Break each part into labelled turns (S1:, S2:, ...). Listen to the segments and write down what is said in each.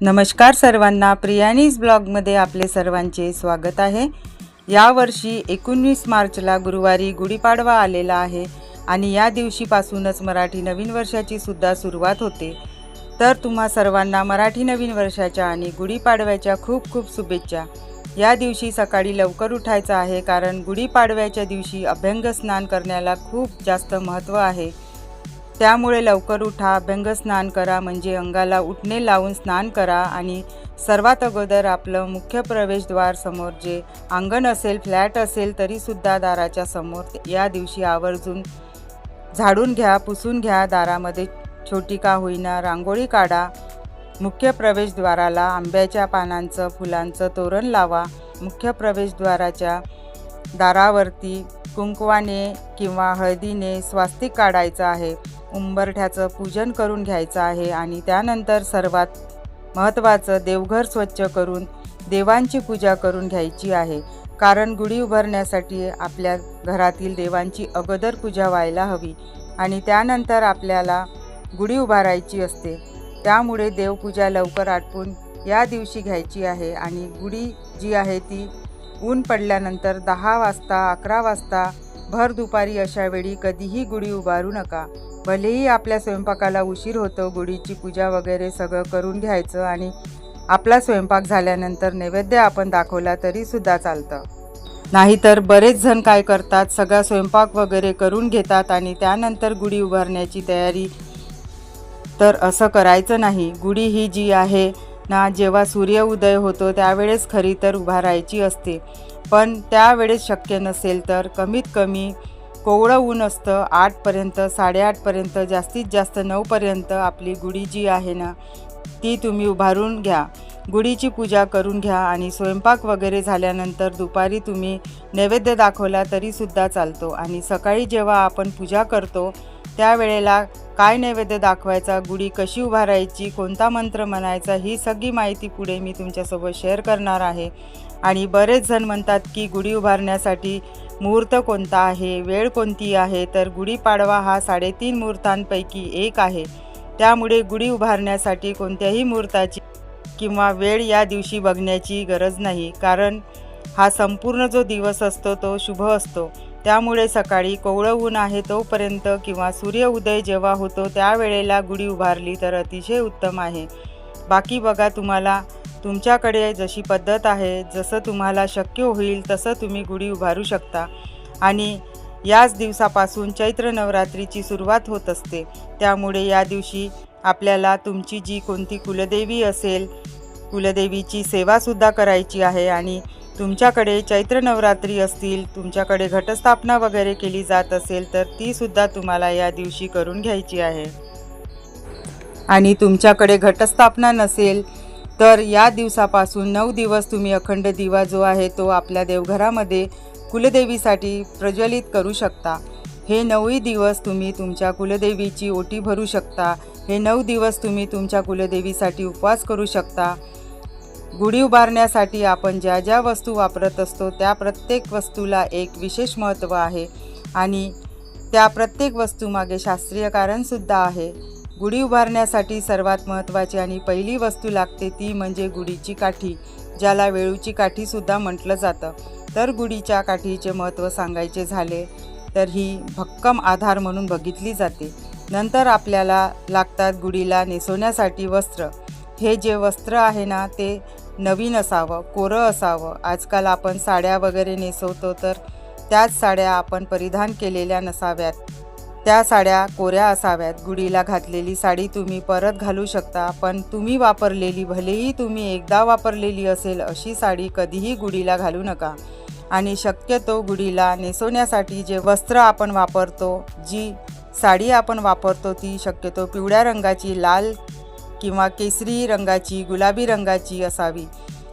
S1: नमस्कार सर्वांना, प्रियानीज ब्लॉगमध्ये आपले सर्वांचे स्वागत आहे। यावर्षी 19 मार्चला गुरुवारी गुढीपाडवा आलेला आहे आणि या दिवशीपासूनच मराठी नवीन वर्षाची सुद्धा सुरुवात होते। तर तुम्हा सर्वांना मराठी नवीन वर्षाच्या आणि गुढीपाडव्याच्या खूप खूप शुभेच्छा। या दिवशी सकाळी लवकर उठायचं आहे, कारण गुढीपाडव्याच्या दिवशी अभ्यंग स्नान करण्याला खूप जास्त महत्त्व आहे। त्यामुळे लवकर उठा, अभ्यंग स्नान करा, म्हणजे अंगाला उटणे लावून स्नान करा आणि सर्वात अगोदर आपलं मुख्य प्रवेशद्वार समोर जे अंगण असेल, फ्लॅट असेल तरीसुद्धा दाराच्या समोर या दिवशी आवर्जून झाडून घ्या, पुसून घ्या। दारामध्ये छोटी का होईना रांगोळी काढा। मुख्य प्रवेशद्वाराला आंब्याच्या पानांचं फुलांचं तोरण लावा। मुख्य प्रवेशद्वाराच्या दारावरती कुंकवाने किंवा हळदीने स्वास्तिक काढायचं आहे। उंबरठ्याचं पूजन करून घ्यायचं आहे आणि त्यानंतर सर्वात महत्त्वाचं देवघर स्वच्छ करून देवांची पूजा करून घ्यायची आहे, कारण गुढी उभारण्यासाठी आपल्या घरातील देवांची अगोदर पूजा व्हायला हवी आणि त्यानंतर आपल्याला गुढी उभारायची असते। त्यामुळे देवपूजा लवकर आटपून या दिवशी घ्यायची आहे आणि गुढी जी आहे ती ऊन पडल्यानंतर 10 वाजता 11 वाजता भर दुपारी अशा वेळी कधीही गुढी उभारू नका। भलेही आपल्या स्वयंपाकाला उशीर होतो, गुढीची पूजा वगैरे सगळं करून घ्यायचं आणि आपला स्वयंपाक झाल्यानंतर नैवेद्य आपण दाखवला तरीसुद्धा चालतं। नाहीतर बरेच जण काय करतात, सगळा स्वयंपाक वगैरे करून घेतात आणि त्यानंतर गुढी उभारण्याची तयारी। तर असं करायचं नाही। गुढी ही जी आहे ना, जेव्हा सूर्य उदय होतो त्यावेळेस खरी तर उभारायची असते, पण त्यावेळेस शक्य नसेल तर कमीत कमी कोवळं ऊन असतं 8पर्यंत, 8:30पर्यंत, जास्तीत जास्त 9पर्यंत आपली गुढी जी आहे ना ती तुम्ही उभारून घ्या। गुढीची पूजा करून घ्या आणि स्वयंपाक वगैरे झाल्यानंतर दुपारी तुम्ही नैवेद्य दाखवला तरीसुद्धा चालतो। आणि सकाळी जेव्हा आपण पूजा करतो त्यावेळेला काय नैवेद्य दाखवायचा, गुढी कशी उभारायची, कोणता मंत्र म्हणायचा, ही सगळी माहिती पुढे मी तुमच्यासोबत शेअर करणार आहे। आणि बरेच जण म्हणतात की गुढी उभारण्यासाठी मुहूर्त कोणता आहे, वेळ कोणती आहे, तर गुढीपाडवा हा 3.5 मुहूर्तांपैकी एक आहे। त्यामुळे गुढी उभारण्यासाठी कोणत्याही मुहूर्ताची किंवा वेळ या दिवशी बघण्याची गरज नाही, कारण हा संपूर्ण जो दिवस असतो तो शुभ असतो। त्यामुळे सकाळी कोवळं ऊन आहे तोपर्यंत किंवा सूर्य उदय जेव्हा होतो त्यावेळेला गुढी उभारली तर अतिशय उत्तम आहे। बाकी बघा, तुम्हाला तुमच्याकडे जशी पद्धत आहे, जसं तुम्हाला शक्य होईल तसं तुम्ही गुढी उभारू शकता। आणि याच दिवसापासून चैत्र नवरात्रीची सुरुवात होत असते। त्यामुळे या दिवशी आपल्याला तुमची जी कोणती कुलदेवी असेल, कुलदेवीची सेवासुद्धा करायची आहे। आणि तुमच्याकडे चैत्र नवरात्री असतील, तुमच्याकडे घटस्थापना वगैरे केली जात असेल तर तीसुद्धा तुम्हाला या दिवशी करून घ्यायची आहे। आणि तुमच्याकडे घटस्थापना नसेल तर या दिवसापासून 9 दिवस तुम्ही अखंड दिवा जो आहे तो आपल्या देवघरामध्ये कुलदेवीसाठी प्रज्वलित करू शकता। हे 9 दिवस तुम्ही तुमच्या कुलदेवीची ओटी भरू शकता। हे 9 दिवस तुम्ही तुमच्या कुलदेवीसाठी उपवास करू शकता। गुढी उभारण्यासाठी आपण ज्या ज्या वस्तू वापरत असतो त्या प्रत्येक वस्तूला एक विशेष महत्त्व आहे आणि त्या प्रत्येक वस्तूमागे शास्त्रीय कारणसुद्धा आहे। गुढी उभारण्यासाठी सर्वात महत्त्वाची आणि पहिली वस्तू लागते ती म्हणजे गुढीची काठी, ज्याला वेळूची काठीसुद्धा म्हटलं जातं। तर गुढीच्या काठीचे महत्त्व सांगायचे झाले तर ही भक्कम आधार म्हणून बघितली जाते। नंतर आपल्याला लागतात गुढीला नेसवण्यासाठी वस्त्र। हे जे वस्त्र आहे ना ते नवीन असावं, कोरं असावं। आजकाल आपण साड्या वगैरे नेसवतो तर त्याच साड्या आपण परिधान केलेल्या नसाव्यात, त्या साड्या कोऱ्या असाव्यात। गुढीला घातलेली साडी तुम्ही परत घालू शकता, पण तुम्ही वापरलेली, भलेही तुम्ही एकदा वापरलेली असेल अशी साडी कधीही गुढीला घालू नका। आणि शक्यतो गुढीला नेसवण्यासाठी जे वस्त्र आपण वापरतो, जी साडी आपण वापरतो ती शक्यतो पिवळ्या रंगाची, लाल किंवा केसरी रंगाची, गुलाबी रंगाची असावी।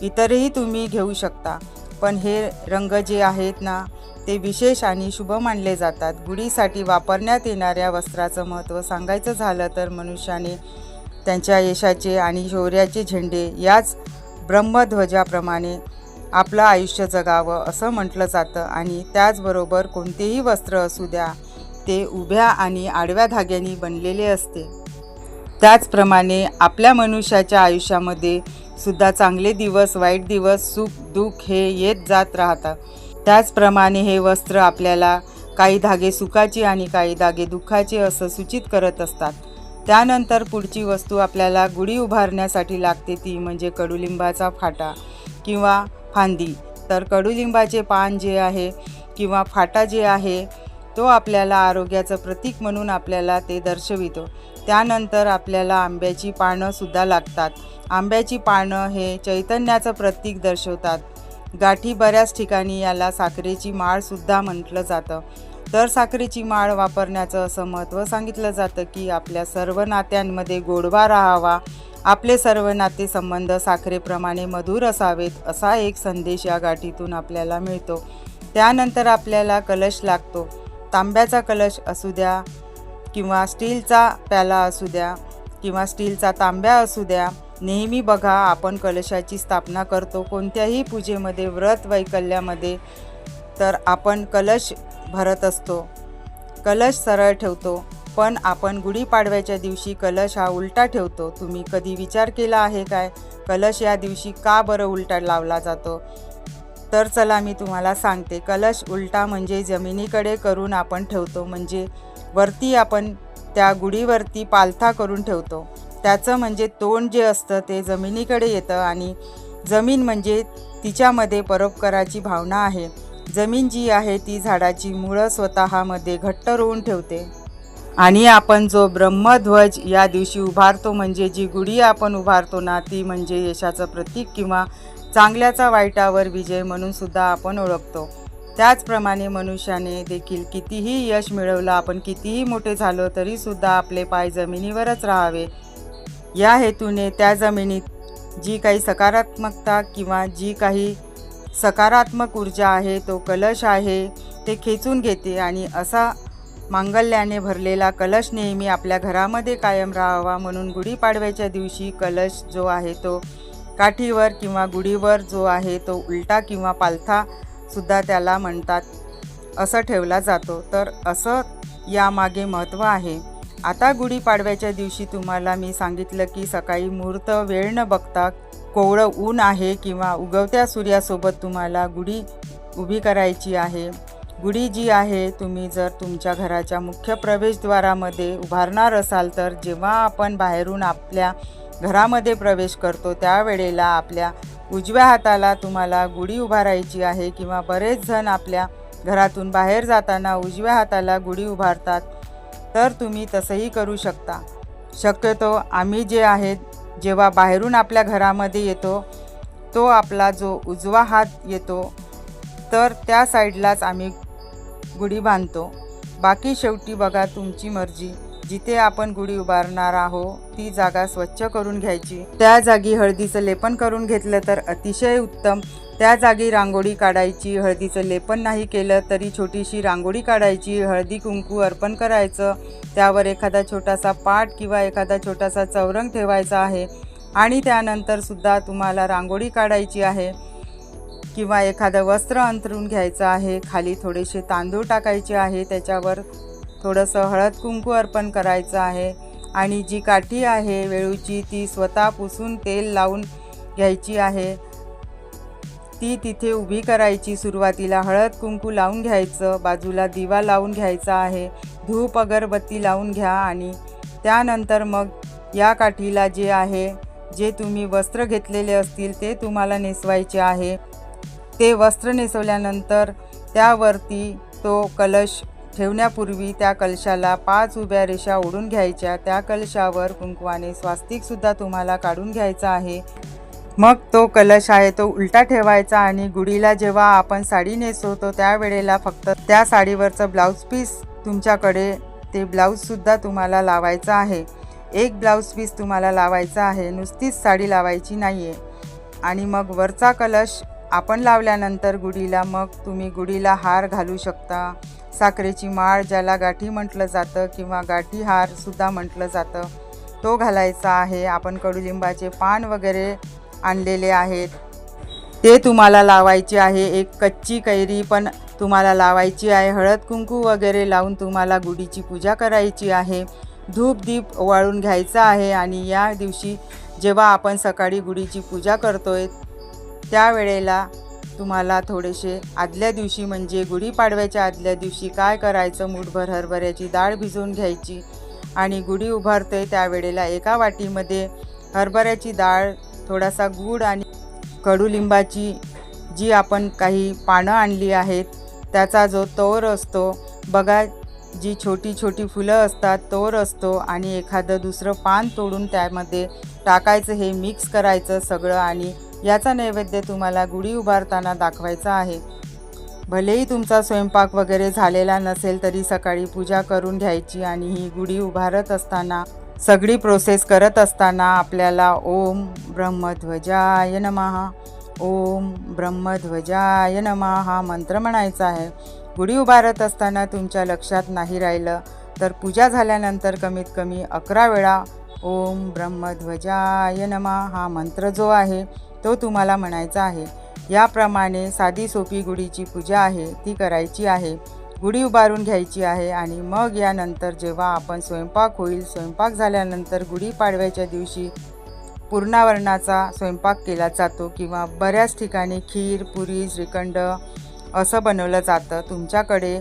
S1: इतरही तुम्ही घेऊ शकता, पण हे रंग जे आहेत ना ते विशेष आणि शुभ मानले जातात। गुढीसाठी वापरण्यात येणाऱ्या वस्त्राचं महत्त्व सांगायचं झालं तर मनुष्याने त्यांच्या यशाचे आणि शौर्याचे झेंडे याच ब्रह्मध्वजाप्रमाणे आपलं आयुष्य जगावं असं म्हटलं जातं। आणि त्याचबरोबर कोणतेही वस्त्र असू द्या ते उभ्या आणि आडव्या धाग्यांनी बनलेले असते। त्याचप्रमाणे आपल्या मनुष्याच्या आयुष्यामध्ये सुद्धा चांगले दिवस, वाईट दिवस, सुख दुःख हे येत जात राहतात. त्याचप्रमाणे हे वस्त्र आपल्याला काही धागे सुखाचे आणि काही धागे दुःखाचे असं सूचित करत असतात. त्यानंतर पुढची वस्तू आपल्याला गुढी उभारण्यासाठी लागते ती म्हणजे कडुलिंबाचा फाटा किंवा फांदी. तर कडुलिंबाचे पान जे आहे किंवा फाटा जे आहे तो आपल्याला आरोग्याचं प्रतीक म्हणून आपल्याला ते दर्शवितो. त्यानंतर आपल्याला आंब्याची पानं सुद्धा लागतात. आंब्याची पानं हे चैतन्याचं प्रतीक दर्शवतात. गाठी बऱ्याच ठिकाणी याला साखरेची माळ सुद्धा म्हटलं जातं. तर साखरेची माळ वापरण्याचं असं महत्त्व सांगितलं जातं की आपल्या सर्व नात्यांमध्ये गोडवा राहावा, आपले सर्व नातेसंबंध साखरेप्रमाणे मधुर असावेत असा एक संदेश या गाठीतून आपल्याला मिळतो. त्यानंतर आपल्याला कलश लागतो. तांब्याचा कलश असू द्या किंवा स्टीलचा प्याला असू द्या किंवा स्टीलचा तांब्या असू द्या. नेहमी बघा आपण कलशाची स्थापना करतो कोणत्याही पूजेमध्ये, व्रत वैकल्यामध्ये तर आपण कलश भरत असतो, कलश सरळ ठेवतो. पण आपण गुढीपाडव्याच्या दिवशी कलश हा उलटा ठेवतो. तुम्ही कधी विचार केला आहे काय कलश या दिवशी का बरं उलटा लावला जातो? तर चला मी तुम्हाला सांगते. कलश उलटा म्हणजे जमिनीकडे करून आपण ठेवतो, म्हणजे वरती आपण त्या गुढीवरती पालथा करून ठेवतो. त्याचं म्हणजे तोंड जे असतं ते जमिनीकडे येतं आणि जमीन म्हणजे तिच्यामध्ये परोपकाराची भावना आहे. जमीन जी आहे ती झाडाची मुळं स्वतःमध्ये घट्ट रोवून ठेवते. आणि आपण जो ब्रह्मध्वज या दिवशी उभारतो म्हणजे जी गुढी आपण उभारतो ना ती म्हणजे यशाचं प्रतीक किंवा चांगल्याचा वाईटावर विजय म्हणून सुद्धा आपण ओळखतो. त्याचप्रमाणे मनुष्याने देखील कितीही यश मिळवलं, आपण कितीही मोठे झालो तरीसुद्धा आपले पाय जमिनीवरच राहावे या हेतूने त्या जमिनीत जी काही सकारात्मकता किंवा जी काही सकारात्मक ऊर्जा आहे तो कलश आहे ते खेचून घेते आणि असा मांगल्याने भरलेला कलश नेहमी आपल्या घरामध्ये कायम राहावा म्हणून गुढीपाडव्याच्या दिवशी कलश जो आहे तो काठीवर किंवा गुढीवर जो आहे तो उलटा किंवा पालथा सुद्धा त्याला म्हणतात असं ठेवला जातो. तर असं यामागे महत्त्व आहे. आता गुढीपाडव्याच्या दिवशी तुम्हाला मी सांगितलं की सकाळी मुहूर्त वेळ न बघता कोवळं ऊन आहे किंवा उगवत्या सूर्यासोबत तुम्हाला गुढी उभी करायची आहे. गुढी जी आहे तुम्ही जर तुमच्या घराच्या मुख्य प्रवेशद्वारामध्ये उभारणार असाल तर जेव्हा आपण बाहेरून आपल्या घरामध्ये प्रवेश करतो त्यावेळेला आपल्या उजव्या हाताला तुम्हाला गुढी उभारायची आहे किंवा बरेच जण आपल्या घरातून बाहेर जाताना उजव्या हाताला गुढी उभारतात. तर तुम्ही तसंही करू शकता. शक्यतो आम्ही जे आहेत जेव्हा बाहेरून आपल्या घरामध्ये येतो तो आपला जो उजवा हात येतो तर त्या साईडलाच आम्ही गुढी बांधतो. बाकी शेवटी बघा तुमची मर्जी. जिथे आपण गुढी उभारणार आहोत ती जागा स्वच्छ करून घ्यायची. त्या जागी हळदीचं लेपन करून घेतलं तर अतिशय उत्तम. त्या जागी रांगोळी काढायची. हळदीचं लेपन नाही केलं तरी छोटीशी रांगोळी काढायची, हळदी कुंकू अर्पण करायचं, त्यावर एखादा छोटासा पाट किंवा एखादा छोटासा चौरंग ठेवायचा आहे आणि त्यानंतर सुद्धा तुम्हाला रांगोळी काढायची आहे किंवा एखादं वस्त्र अंथरून घ्यायचं आहे. खाली थोडेसे तांदूळ टाकायचे आहे, त्याच्यावर थोडंसं हळद कुंकू अर्पण करायचं आहे आणि जी काठी आहे वेळूची ती स्वतः पुसून तेल लावून घ्यायची आहे. ती तिथे उभी करायची. सुरुवातीला हळद कुंकू लावून घ्यायचं, बाजूला दिवा लावून घ्यायचा आहे, धूप अगरबत्ती लावून घ्या आणि त्यानंतर मग या काठीला जे आहे जे तुम्ही वस्त्र घेतलेले असतील ते तुम्हाला नेसवायचे आहे. ते वस्त्र नेसवल्यानंतर त्यावरती तो कलश ठेवण्यापूर्वी त्या कलशाला 5 उभ्या रेषा ओढून घ्यायच्या. त्या कलशावर कुंकवाने स्वास्तिकसुद्धा तुम्हाला काढून घ्यायचा आहे. मग तो कलश आहे तो उलटा ठेवायचा आणि गुढीला जेव्हा आपण साडी नेसवतो त्यावेळेला फक्त त्या साडीवरचं ब्लाऊज पीस तुमच्याकडे ते ब्लाऊजसुद्धा तुम्हाला लावायचं आहे. एक ब्लाऊज पीस तुम्हाला लावायचा आहे, नुसतीच साडी लावायची नाही आहे. आणि मग वरचा कलश आपण लावल्यानंतर गुढीला मग तुम्ही गुढीला हार घालू शकता. साखरेची माळ ज्याला गाठी म्हटलं जातं किंवा गाठी हार सुद्धा म्हटलं जातं तो घालायचा आहे. आपण कडुलिंबाचे पान वगैरे आणलेले आहेत ते तुम्हाला लावायचे आहे. एक कच्ची कैरी पण तुम्हाला लावायची आहे. हळद कुंकू वगैरे लावून तुम्हाला गुढीची पूजा करायची आहे. धूप दीप ओवाळून घ्यायचा आहे। आणि या दिवशी जेव्हा आपण सकाळी गुढीची पूजा करतोय त्यावेळेला तुम्हाला थोडेसे आदल्या दिवशी म्हणजे गुढीपाडव्याच्या आदल्या दिवशी काय करायचं, मूठभर हरभऱ्याची डाळ भिजवून घ्यायची आणि गुढी उभारतोय त्यावेळेला एका वाटीमध्ये हरभऱ्याची डाळ, थोडासा गूळ आणि कडुलिंबाची जी आपण काही पानं आणली आहेत त्याचा जो तोर असतो बघा, जी छोटी छोटी फुलं असतात तोर असतो आणि एखादं दुसरं पान तोडून त्यामध्ये टाकायचं, हे मिक्स करायचं सगळं आणि याचा नैवेद्य तुम्हाला गुढी उभारताना दाखवायचा आहे। भलेही तुमचा स्वयंपाक वगैरे झालेला नसेल तरी सकाळी पूजा करून घ्यायची आणि ही गुढी उभारत असताना सगळी प्रोसेस करत असताना आपल्याला ओम ब्रह्मध्वजाय नमः, ओम ब्रह्मध्वजाय नमः हा मंत्र म्हणायचा आहे। गुढी उभारत असताना तुमच्या लक्षात नाही राहिलं तर पूजा झाल्यानंतर कमीत कमी 11 वेळा ओम ब्रह्मध्वजाय नमः हा मंत्र जो आहे तो तुम्हाला म्हणायचा आहे। याप्रमाणे साधी सोपी गुढीची पूजा आहे ती करायची आहे, गुढी उभारून घ्यायची आहे। आणि मग यानंतर जेव्हा आपण स्वयंपाक होईल, स्वयंपाक झाल्यानंतर गुढीपाडव्याच्या दिवशी पूर्णावरणाचा स्वयंपाक केला जातो किंवा बऱ्याच ठिकाणी खीर, पुरी, श्रीखंड असं बनवलं जातं। तुमच्याकडे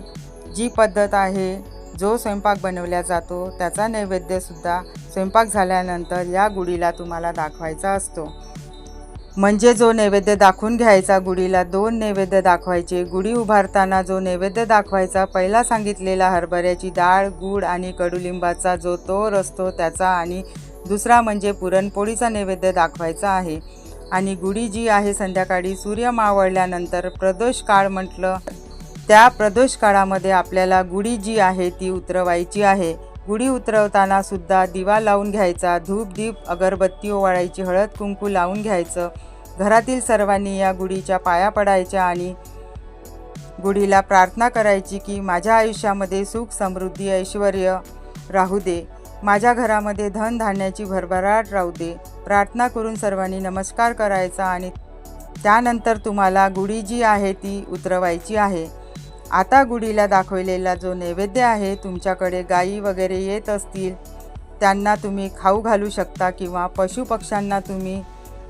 S1: जी पद्धत आहे, जो स्वयंपाक बनवला जातो त्याचा नैवेद्यसुद्धा स्वयंपाक झाल्यानंतर या गुढीला तुम्हाला दाखवायचा असतो। म्हणजे जो नैवेद्य दाखवून घ्यायचा, गुढीला 2 नैवेद्य दाखवायचे। गुढी उभारताना जो नैवेद्य दाखवायचा पहिला सांगितलेला हरभऱ्याची डाळ, गूळ आणि कडुलिंबाचा जो तोर असतो त्याचा, आणि दुसरा म्हणजे पुरणपोळीचा नैवेद्य दाखवायचा आहे। आणि गुढी जी आहे संध्याकाळी सूर्य मावळल्यानंतर प्रदोष काळ म्हटलं, त्या प्रदोष काळामध्ये आपल्याला गुढी जी आहे ती उतरवायची आहे। गुढी उतरवताना सुद्धा दिवा लावून घ्यायचा, धूप दीप अगरबत्ती ओवाळायची, हळद कुंकू लावून घ्यायचं। घरातील सर्वांनी या गुढीच्या पाया पडायच्या आणि गुढीला प्रार्थना करायची की माझ्या आयुष्यामध्ये सुख समृद्धी ऐश्वर राहू दे, माझ्या घरामध्ये धन धान्याची भरभराट राहू दे। प्रार्थना करून सर्वांनी नमस्कार करायचा आणि त्यानंतर तुम्हाला गुढी जी आहे ती उतरवायची आहे। आता गुढीला दाखवलेला जो नैवेद्य आहे, तुमच्याकडे गायी वगैरे येत असतील त्यांना तुम्ही खाऊ घालू शकता किंवा पशुपक्ष्यांना तुम्ही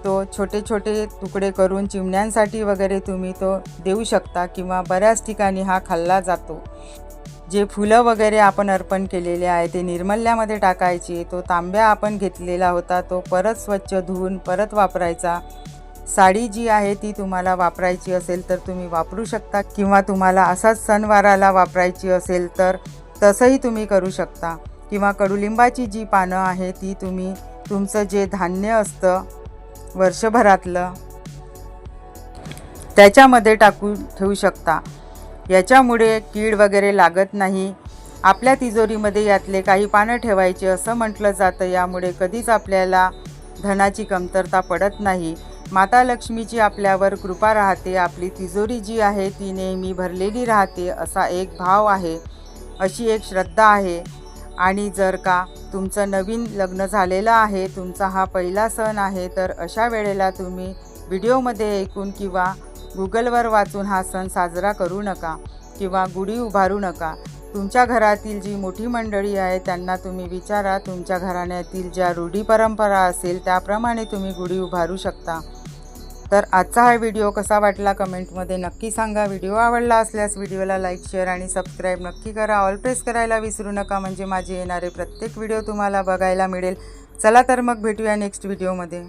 S1: तो छोटे छोटे तुकडे करून चिमण्यांसाठी वगैरे तुम्ही तो देऊ शकता किंवा बऱ्याच ठिकाणी हा खाल्ला जातो। जे फुलं वगैरे आपण अर्पण केलेले आहे ते निर्मल्यामध्ये टाकायचे। तो तांब्या आपण घेतलेला होता तो परत स्वच्छ धुवून परत वापरायचा। साडी जी आहे ती तुम्हाला वापरायची असेल तर तुम्ही वापरू शकता किंवा तुम्हाला असाच सणवाराला वापरायची असेल तर तसंही तुम्ही करू शकता। किंवा कडुलिंबाची जी पानं आहे ती तुम्ही तुमचं जे धान्य असतं वर्षभरातलं त्याच्यामध्ये टाकून ठेवू शकता। याच्यामुळे कीड वगैरे लागत नाही। आपल्या तिजोरीमध्ये यातले काही पानं ठेवायचे असं म्हटलं जातं, यामुळे कधीच आपल्याला धनाची कमतरता पडत नाही। माता लक्ष्मीची आपल्यावर कृपा राहते, आपली तिजोरी जी आहे ती नेहमी भरलेली राहते असा एक भाव आहे, अशी एक श्रद्धा आहे। आणि जर का तुमचं नवीन लग्न झालेलं आहे, तुमचा हा पहिला सण आहे, तर अशा वेळेला तुम्ही व्हिडिओमध्ये ऐकून किंवा गुगलवर वाचून हा सण साजरा करू नका किंवा गुढी उभारू नका। तुमच्या घरातील जी मोठी मंडळी आहे त्यांना तुम्ही विचारा, तुमच्या घराण्यातील ज्या रूढी परंपरा असेल त्याप्रमाणे तुम्ही गुढी उभारू शकता। तर आजचा हा व्हिडिओ कसा वाटला कमेंटमध्ये नक्की सांगा। व्हिडिओ आवडला असल्यास व्हिडिओला लाईक, शेअर आणि सबस्क्राईब नक्की करा। ऑल प्रेस करायला विसरू नका, म्हणजे माझे येणारे प्रत्येक व्हिडिओ तुम्हाला बघायला मिळेल। चला तर मग भेटूया नेक्स्ट व्हिडिओमध्ये।